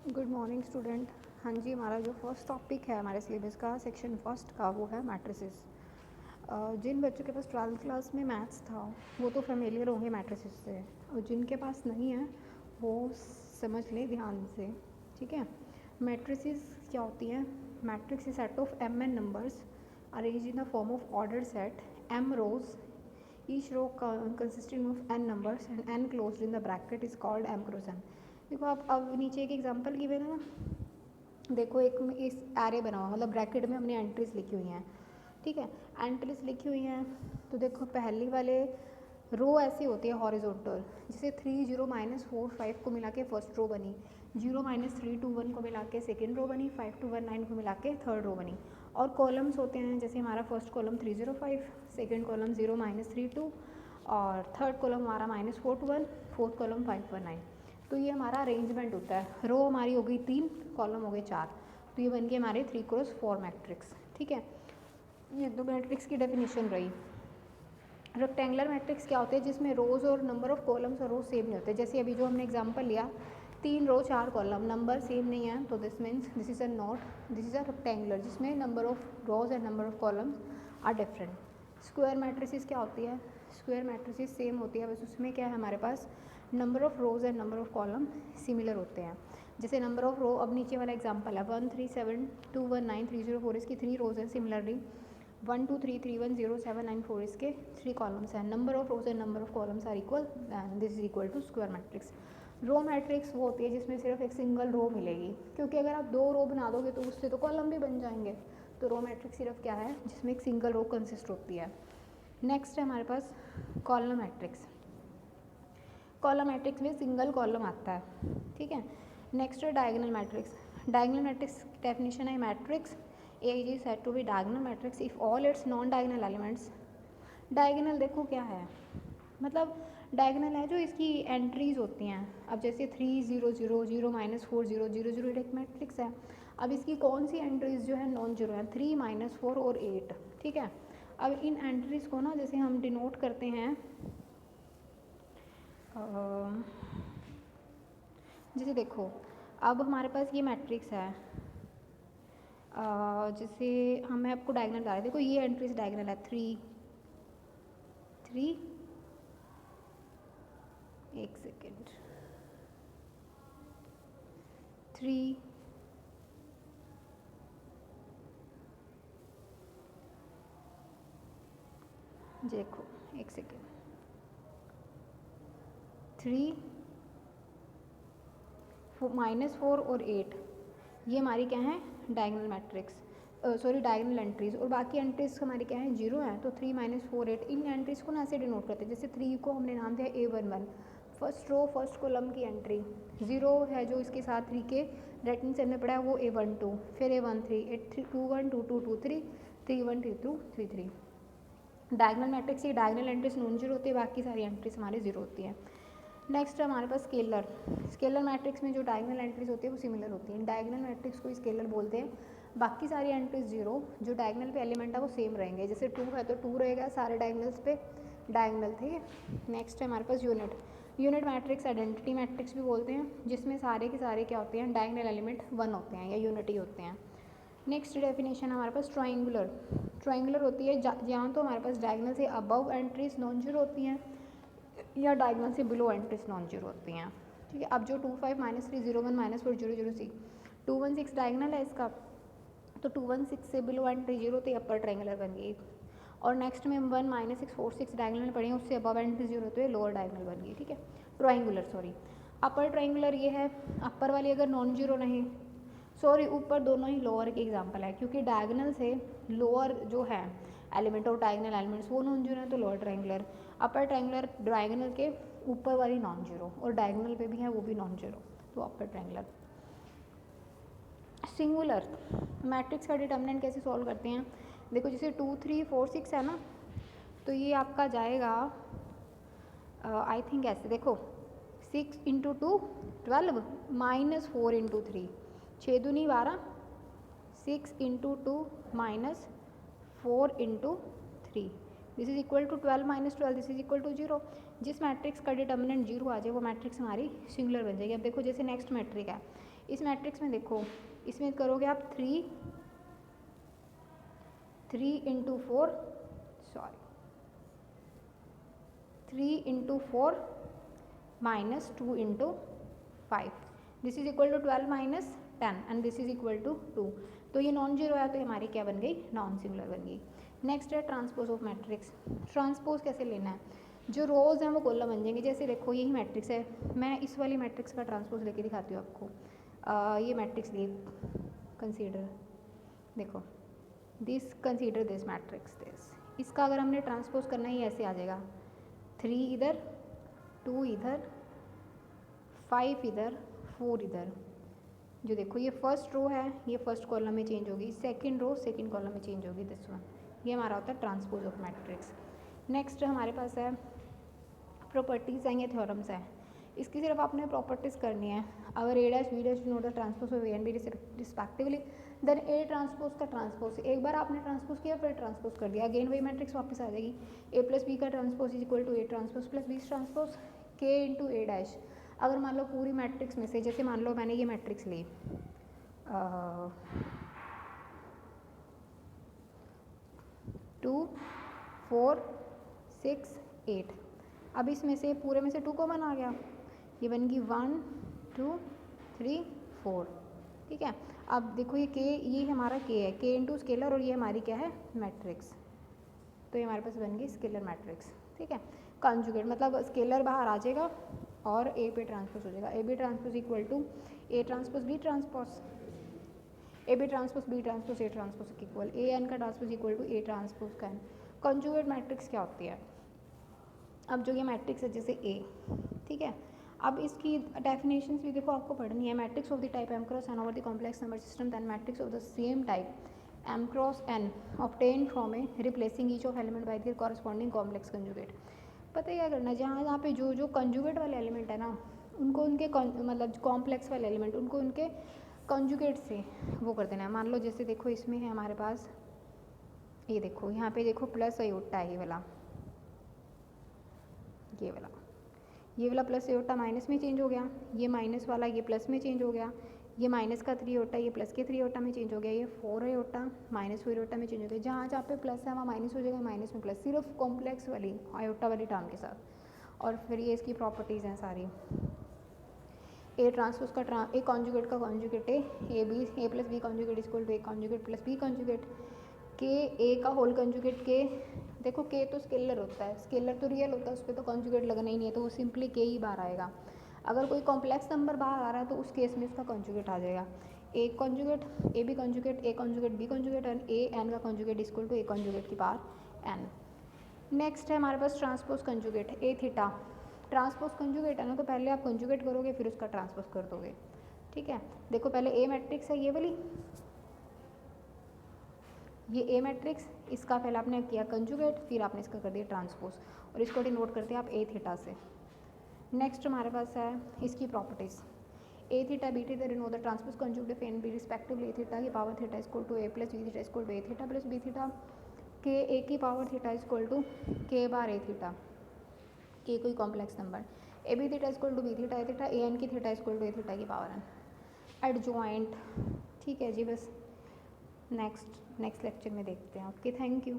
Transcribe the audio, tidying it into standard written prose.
Good morning student. हाँ जी, हमारा जो फर्स्ट टॉपिक है हमारे सिलेबस का सेक्शन फर्स्ट का वो है मैट्रिसेस। जिन बच्चों के पास 12th क्लास में मैथ्स था वो तो फेमिलियर होंगे मैट्रिसेस से, और जिनके पास नहीं है वो समझ लें ध्यान से, ठीक है। मैट्रिसेस क्या होती हैं? Matrix is set of m n numbers arrange in the form of order set m rows, each row consisting of n numbers and n closed in the bracket is called m cross n। देखो आप अब नीचे एक example given है ना, देखो एक इस एरे बना हुआ, मतलब ब्रैकेट में हमने एंट्रीज लिखी हुई हैं, ठीक है। एंट्रीज लिखी हुई हैं तो देखो पहली वाले रो ऐसी होती है हॉरिजॉन्टल, जिसे 3 0 -4 5 को मिला के फर्स्ट रो बनी, 0 -3 2 1 को मिला के सेकेंड रो बनी, 5 2 1 9 को मिला के थर्ड रो बनी। और कॉलम्स होते हैं, जैसे हमारा फर्स्ट कॉलम 3 0 5, सेकेंड कॉलम 0 -3 2 और थर्ड कॉलम हमारा -4 2 1, फोर्थ कॉलम 5 1 9। तो ये हमारा अरेंजमेंट होता है। रो हमारी हो गई 3, कॉलम हो गए 4, तो ये बन गए हमारे 3 क्रॉस 4 मैट्रिक्स, ठीक है। ये दो मैट्रिक्स की डेफिनेशन रही। रेक्टेंगुलर मैट्रिक्स क्या होते हैं? जिसमें रोज़ और नंबर ऑफ कॉलम्स और रोज सेम नहीं होते। जैसे अभी जो हमने एग्जांपल लिया 3 रो 4 कॉलम, नंबर सेम नहीं है, तो this means this is a not, this is a rectangular जिसमें number of rows and number of columns are different. Square matrices क्या होती है? स्क्वायर मैट्रिसेस सेम होती है, बस उसमें क्या है हमारे पास number of rows and number of column similar होते हैं। जैसे नंबर ऑफ रो, अब नीचे वाला एग्जांपल है 1 3 7 2 1 9 3 0 4, इसकी 3 रोज हैं। सिमिलरली 1 2 3 3 1 0 7 9 4, इसके 3 कॉलम्स हैं। Number of rows and number of columns are equal, this is equal to square matrix. Row matrix वो होती है जिसमें सिर्फ एक सिंगल रो मिलेगी, क्योंकि अगर आप 2 रो बना दोगे तो उससे तो कॉलम भी बन जाएंगे। तो रो मैट्रिक्स सिर्फ क्या है? जिसमें एक सिंगल रो कंसिस्ट होती है। नेक्स्ट है हमारे पास कॉलम मैट्रिक्स। कॉलम मैट्रिक्स में सिंगल कॉलम आता है, ठीक है। नेक्स्ट है diagonal matrix. Diagonal matrix definition है matrix A is said to be diagonal matrix if all its non diagonal elements. Diagonal देखो क्या है, मतलब डायगोनल है जो इसकी एंट्रीज होती हैं। अब जैसे 3 0 0 0 -4 0 0 0 एक मैट्रिक्स है। अब इसकी कौन सी एंट्रीज जो है नॉन जीरो है? 3 -4 और 8, ठीक है। अब इन एंट्रीज को ना जैसे हम डिनोट करते हैं, जैसे देखो अब हमारे पास ये मैट्रिक्स है, जैसे मैं आपको डायगोनल बता रही, देखो ये एंट्रीज डायगोनल है 3 3, एक सेकेंड, 3 देखो एक सेकेंड, 3 -4 और 8, ये हमारी क्या है? Diagonal matrix, sorry diagonal entries. और बाकी एंट्रीज हमारी क्या है? 0 है। तो 3 -4 8, इन एंट्रीज को ना ऐसे डिनोट करते हैं। जैसे 3 को हमने नाम दिया A11, first row first column की एंट्री। 0 है जो इसके साथ 3 के राइट हैंड साइड में पड़ा है वो A12, फिर A13 8 3 2 1 2 2 2 3 3 1 3 2 3 3। डायगोनल मैट्रिक्स की डायगोनल एंट्रीज नॉन जीरो होती है, बाकी सारी एंट्रीज हमारे जीरो होती हैं। नेक्स्ट है हमारे पास स्केलर। स्केलर मैट्रिक्स में जो डायगोनल एंट्रीज होती है वो सिमिलर होती हैं। डायगोनल मैट्रिक्स को स्केलर बोलते हैं। बाकी सारी एंट्रीज जीरो, जो डायगोनल पे एलिमेंट है वो सेम रहेंगे। जैसे 2 है तो 2 रहेगा सारे डायगोनल्स पे, डायगोनल थे। नेक्स्ट है हमारे पास unit. Unit matrix identity matrix भी बोलते हैं, जिसमें सारे के सारे क्या होते हैं? डायगोनल एलिमेंट 1 होते हैं या यूनिटी होते हैं। नेक्स्ट डेफिनेशन हमारे पास ट्राइंगुलर। ट्राइंगुलर होती है जहाँ तो हमारे पास डायगोनल से अबव एंट्रीज नॉन जीरो होती हैं या डायगोनल से बिलो एंट्रीज नॉन जीरो होती हैं, ठीक है। अब जो 2 5 -3 0 1 -4 0 0 6 2 1 6 डायगोनल है इसका, तो 2 1 6 से बिलो एंट्री जीरो तो अपर ट्रायंगुलर बन गई। और नेक्स्ट में 1 -6 4 6 डायगोनल पढ़े हैं, उससे अबव एंट्री जीरो तो ये लोअर डायगोनल बन गई, ठीक है। ट्रायंगुलर सॉरी, अपर ट्रायंगुलर ये है, अपर वाली अगर नॉन जीरो रहे, सॉरी ऊपर दोनों ही लोअर के एग्जाम्पल है, क्योंकि डायगोनल से लोअर जो है एलिमेंट ऑफ डायगोनल एलिमेंट्स वो नॉन जीरो है तो lower triangular. Upper triangular diagonal के ऊपर वाली नॉन जीरो और डायगोनल पे भी है वो भी नॉन जीरो, तो अपर ट्रायंगुलर। सिंगुलर मैट्रिक्स का डिटर्मिनेंट कैसे सॉल्व करते हैं? देखो जैसे 2 3 4 6 है ना, तो ये आपका जाएगा आई थिंक ऐसे, देखो 6 × 2 12 -4 × 3 6 दूनी 12, 6 × 2 -4 × 3 this is equal to 12 minus 12, this is equal to 0। जिस मैट्रिक्स का डिटर्मिनेंट 0 आ जाए वो मैट्रिक्स हमारी सिंगुलर बन जाएगी। अब देखो जैसे नेक्स्ट मैट्रिक है, इस मैट्रिक्स में देखो, इसमें करोगे आप 3 into 4 minus 2 into 5, this is equal to 12 minus 10 and this is equal to 2। तो ये नॉन जीरो है तो हमारी क्या बन गई, नॉन सिंगुलर बन गई। नेक्स्ट है ट्रांसपोज ऑफ मैट्रिक्स। ट्रांसपोज कैसे लेना है, जो रोज हैं वो कॉलम बन जाएंगे। जैसे देखो यही मैट्रिक्स है, मैं इस वाली मैट्रिक्स का ट्रांसपोज लेके दिखाती हूँ आपको। ये मैट्रिक्स लिए कंसीडर, देखो this consider this matrix this, इसका अगर हमने ट्रांसपोज करना ही ऐसे आ जाएगा, 3 इधर, 2 इधर, 5 इधर, 4 इधर। जो देखो ये फर्स्ट रो है, ये फर्स्ट कॉलम में चेंज होगी, सेकंड रो सेकंड कॉलम में चेंज होगी, दिस वन। ये हमारा होता है ट्रांसपोज ऑफ मैट्रिक्स। नेक्स्ट हमारे पास है प्रॉपर्टीज़ हैं, ये थ्योरम्स हैं। इसकी सिर्फ आपने प्रॉपर्टीज़ करनी है। अगर A dash B dash denote the transpose of A and B respectively, then A transpose का ट्रांसपोज, एक बार आपने ट्रांसपोज किया फिर ट्रांसपोज कर दिया, अगेन वही मैट्रिक्स वापस आ जाएगी। ए प्लस बी का transpose is equal to A transpose plus B transpose के इंटू ए डैश। अगर मान लो पूरी मैट्रिक्स में से, जैसे मान लो मैंने ये मैट्रिक्स ली 2 4 6 8, अब इसमें से पूरे में से 2 कॉमन आ गया, ये बन गई 1 2 3 4, ठीक है। अब देखो ये के, ये हमारा के है, के इंटू स्केलर, और ये हमारी क्या है, मैट्रिक्स। तो ये हमारे पास बन गई स्केलर मैट्रिक्स, ठीक है। कॉन्जुगेट मतलब स्केलर बाहर आ जाएगा और ए पे ट्रांसपोज हो जाएगा। A B transpose equal to A transpose B transpose, A B transpose B transpose A transpose equal A n का transpose equal to A transpose का एन। कॉन्जुगेट मैट्रिक्स क्या होती है, अब जो ये मैट्रिक्स है जैसे ए, ठीक है, अब इसकी डेफिनेशंस भी देखो आपको पढ़नी है। Matrix of the type m cross n over the complex number system, then matrix of the same type m cross n obtained from A replacing each of element by their corresponding complex conjugate. पता है क्या करना है, जहाँ जहाँ पे जो जो कंजुगेट वाले एलिमेंट है ना, उनको उनके मतलब कॉम्प्लेक्स वाले एलिमेंट उनको उनके कंजुगेट से वो कर देना है। मान लो जैसे देखो इसमें है हमारे पास, ये देखो यहाँ पे देखो प्लस अयोटा है, ये वाला प्लस अयोटा माइनस में चेंज हो गया, ये माइनस वाला ये प्लस में चेंज हो गया, ये माइनस का 3 अयोटा ये प्लस के 3 अयोटा में चेंज हो गया, ये 4 अयोटा माइनस 4 अयोटा में चेंज हो गया। जहाँ जहाँ पे प्लस है वहाँ माइनस हो जाएगा, माइनस में प्लस, सिर्फ कॉम्प्लेक्स वाली अयोटा वाली टर्म के साथ। और फिर ये इसकी प्रॉपर्टीज़ हैं सारी। ए ट्रांसपोज का ए कॉन्जुगेट का conjugate A B, A plus B conjugate equal to A conjugate plus B conjugate, के ए का होल कॉन्जुगेट के, देखो के तो स्केलर होता है, स्केलर तो रियल होता है, उस पर तो कॉन्जुगेट लगना ही नहीं है, तो वो सिंपली के ही बाहर आएगा। अगर कोई कॉम्प्लेक्स नंबर बाहर आ रहा है तो उस केस में उसका कॉन्जुगेट आ जाएगा, A conjugate A B conjugate A conjugate B conjugate and A n का conjugate equal to A conjugate की पावर एन। नेक्स्ट है हमारे पास transpose conjugate, A theta. Transpose conjugate है ना, तो पहले आप कॉन्जुगेट करोगे फिर उसका ट्रांसपोज कर दोगे, ठीक है। देखो पहले ए मैट्रिक्स है ये वाली, ये ए मैट्रिक्स, इसका पहले आपने किया कंजुगेट, फिर आपने इसका कर दिया ट्रांसपोज, और इसको डिनोट करते हैं आप ए थीटा से। नेक्स्ट हमारे पास है इसकी properties, A theta B theta denote the transpose conjugate of A and B respectively. A theta की power theta equal to A plus B theta equal to A theta plus B theta, k A की power theta equal to के बार ए theta, k कोई complex number, A B theta equal to B theta A theta, A n की theta equal to A theta की power n, adjoint, ठीक है जी। बस next lecture में देखते हैं। Okay, thank you.